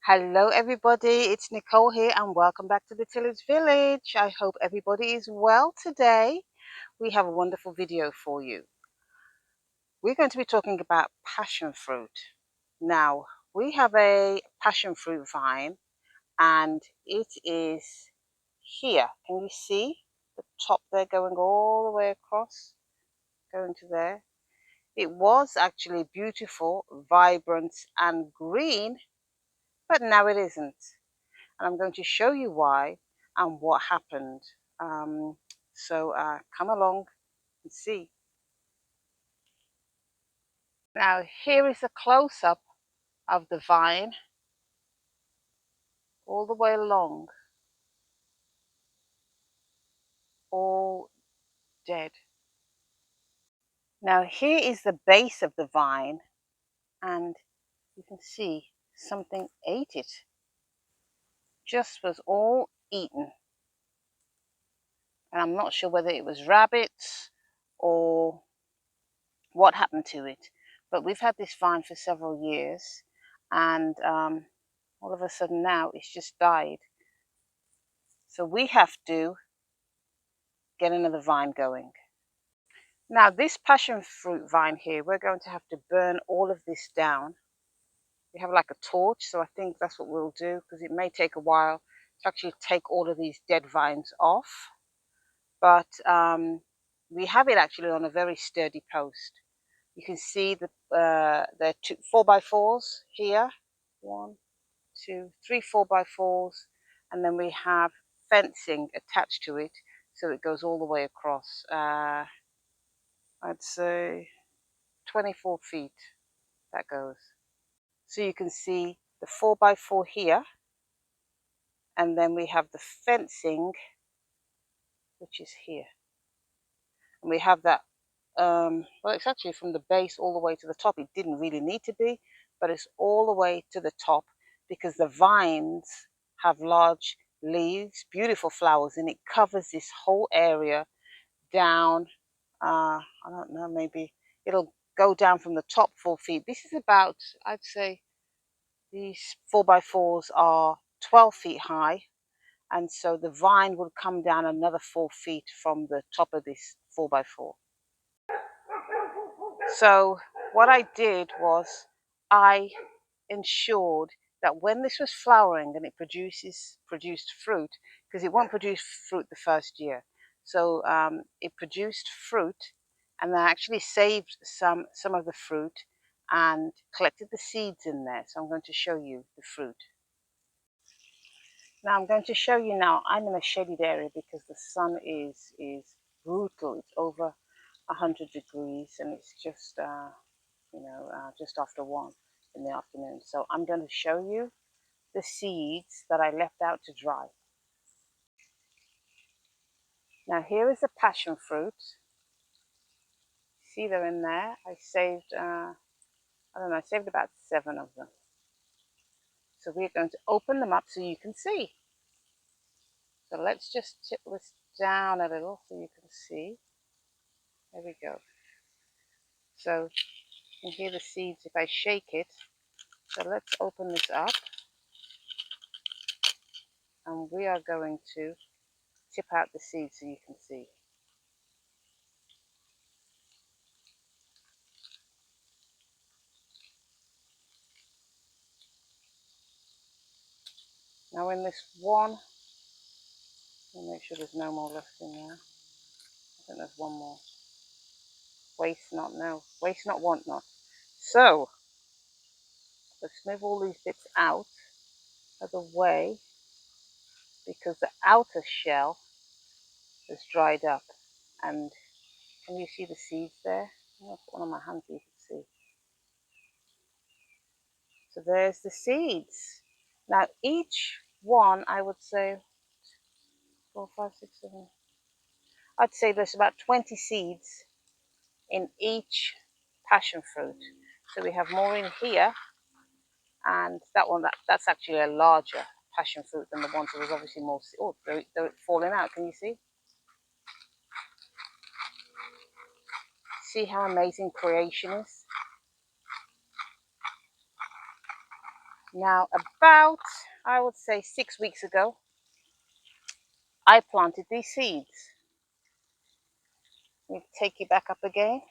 Hello everybody, it's Nicole here and welcome back to the Tillage Village. I hope everybody is well today. We have a wonderful video for you. We're going to be talking about passion fruit. Now, we have a passion fruit vine and it is here. Can you see the top there going all the way across, going to there? It was actually beautiful, vibrant and green, but now it isn't. And I'm going to show you why and what happened. So come along and see. Now here is a close-up of the vine all the way along, all dead. Now here is the base of the vine and you can see something ate it. Just was all eaten. And I'm not sure whether it was rabbits or what happened to it. But we've had this vine for several years and all of a sudden now it's just died. So we have to get another vine going. Now this passion fruit vine here, we're going to have to burn all of this down. We have like a torch, so I think that's what we'll do because it may take a while to actually take all of these dead vines off. But we have it actually on a very sturdy post. You can see the 4x4s here. 1, 2, 3 4x4s, and then we have fencing attached to it, so it goes all the way across. I'd say 24 feet that goes. So you can see the 4x4 here, and then we have the fencing, which is here, and we have that. Well, it's actually from the base all the way to the top. It didn't really need to be, but it's all the way to the top because the vines have large leaves, beautiful flowers, and it covers this whole area down. I don't know, maybe it'll go down from the top 4 feet. This is about, I'd say, these 4x4s are 12 feet high, and so the vine will come down another 4 feet from the top of this 4x4. So what I did was I ensured that when this was flowering and it produced fruit, because it won't produce fruit the first year, so it produced fruit, and I actually saved some of the fruit and collected the seeds in there. So I'm going to show you the fruit. Now I'm going to show you now. I'm in a shaded area because the sun is brutal. It's over 100 degrees and it's just just after 1 in the afternoon. So I'm going to show you the seeds that I left out to dry. Now here is a passion fruit. See, they're in there. I saved, I saved about 7 of them. So we're going to open them up so you can see. So let's just tip this down a little so you can see. There we go. So you can hear the seeds if I shake it. So let's open this up. And we are going to tip out the seeds so you can see. Now in this one, let me make sure there's no more left in there. I think there's one more. Waste not, no. Waste not, want not. So, let's move all these bits out of the way because the outer shell has dried up. And can you see the seeds there? I'm going to put one on my hand so you can see. So there's the seeds. Now each one, I would say, 4, 5, 6, 7. I'd say there's about 20 seeds in each passion fruit. So we have more in here, and that one, that's actually a larger passion fruit than the one, so there's obviously more. Oh, they're falling out. Can you see? See how amazing creation is? Now, about, I would say 6 weeks ago, I planted these seeds. Let me take you back up again.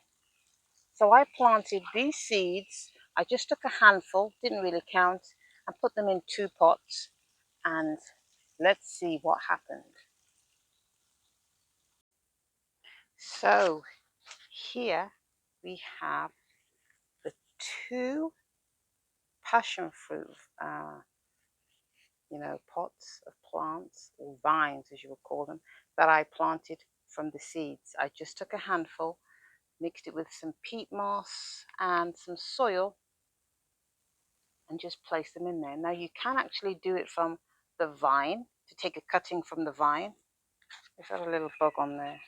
So I planted these seeds. I just took a handful, didn't really count, and put them in 2 pots. And let's see what happened. So here we have the 2 passion fruit, pots of plants, or vines as you would call them, that I planted from the seeds. I just took a handful, mixed it with some peat moss and some soil, and just place them in there. Now you can actually do it from the vine, to take a cutting from the vine. There's got a little bug on there.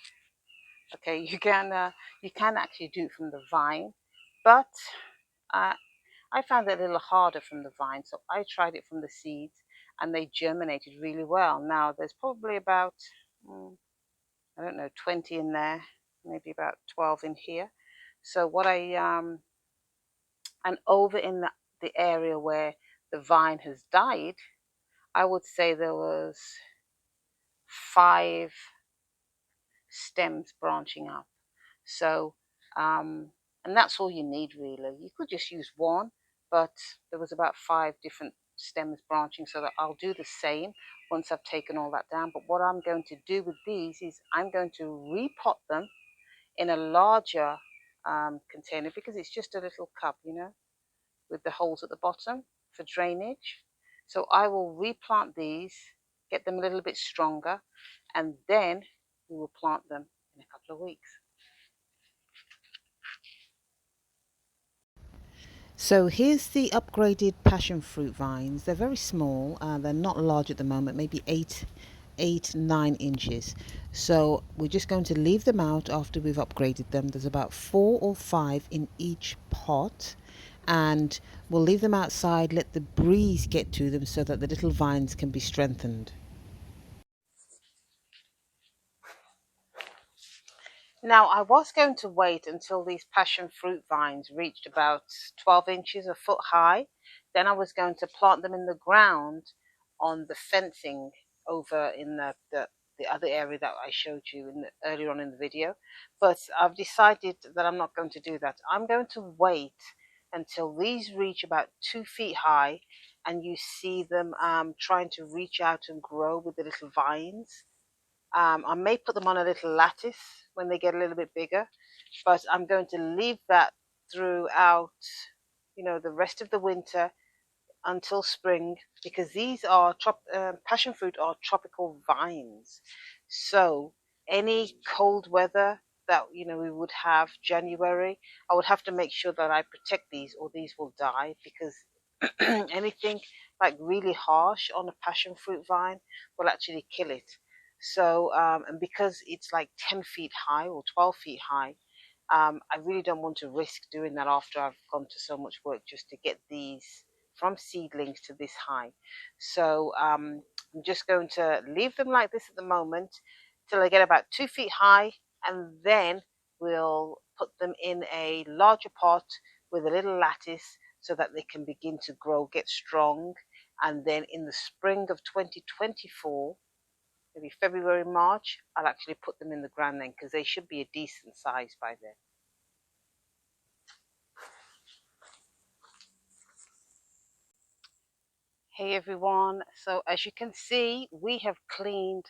Okay, you can actually do it from the vine, but I found it a little harder from the vine, so I tried it from the seeds, and they germinated really well. Now there's probably about, I don't know, 20 in there, maybe about 12 in here. So what and over in the area where the vine has died, I would say there was 5 stems branching up. So, and that's all you need really. You could just use one, but there was about 5 different stems branching, so that I'll do the same once I've taken all that down. But what I'm going to do with these is I'm going to repot them in a larger container, because it's just a little cup, with the holes at the bottom for drainage. So I will replant these, get them a little bit stronger, and then we will plant them in a couple of weeks. So here's the upgraded passion fruit vines. They're very small. They're not large at the moment, maybe 9 inches. So we're just going to leave them out after we've upgraded them. There's about 4 or 5 in each pot, and we'll leave them outside, let the breeze get to them so that the little vines can be strengthened. Now, I was going to wait until these passion fruit vines reached about 12 inches, a foot high. Then I was going to plant them in the ground on the fencing over in the other area that I showed you earlier on in the video. But I've decided that I'm not going to do that. I'm going to wait until these reach about 2 feet high, and you see them trying to reach out and grow with the little vines. I may put them on a little lattice when they get a little bit bigger, but I'm going to leave that throughout, the rest of the winter until spring, because these are passion fruit are tropical vines. So any cold weather that we would have January, I would have to make sure that I protect these, or these will die, because anything like really harsh on a passion fruit vine will actually kill it. So, and because it's like 10 feet high or 12 feet high, I really don't want to risk doing that after I've gone to so much work just to get these from seedlings to this high. So I'm just going to leave them like this at the moment till they get about 2 feet high, and then we'll put them in a larger pot with a little lattice so that they can begin to grow, get strong. And then in the spring of 2024, maybe February, March, I'll actually put them in the ground then, because they should be a decent size by then. Hey everyone, so as you can see, we have cleaned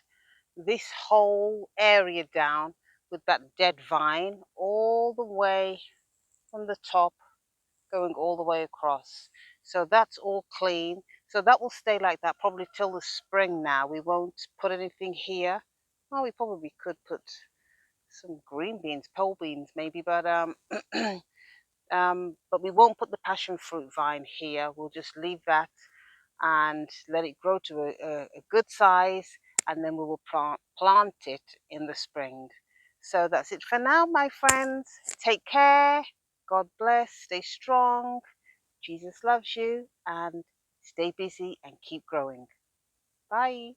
this whole area down with that dead vine all the way from the top going all the way across. So that's all clean. So that will stay like that probably till the spring now. We won't put anything here. Well, we probably could put some green beans, pole beans maybe, but but we won't put the passion fruit vine here. We'll just leave that and let it grow to a good size, and then we will plant it in the spring. So that's it for now, my friends. Take care. God bless. Stay strong. Jesus loves you, and stay busy and keep growing. Bye.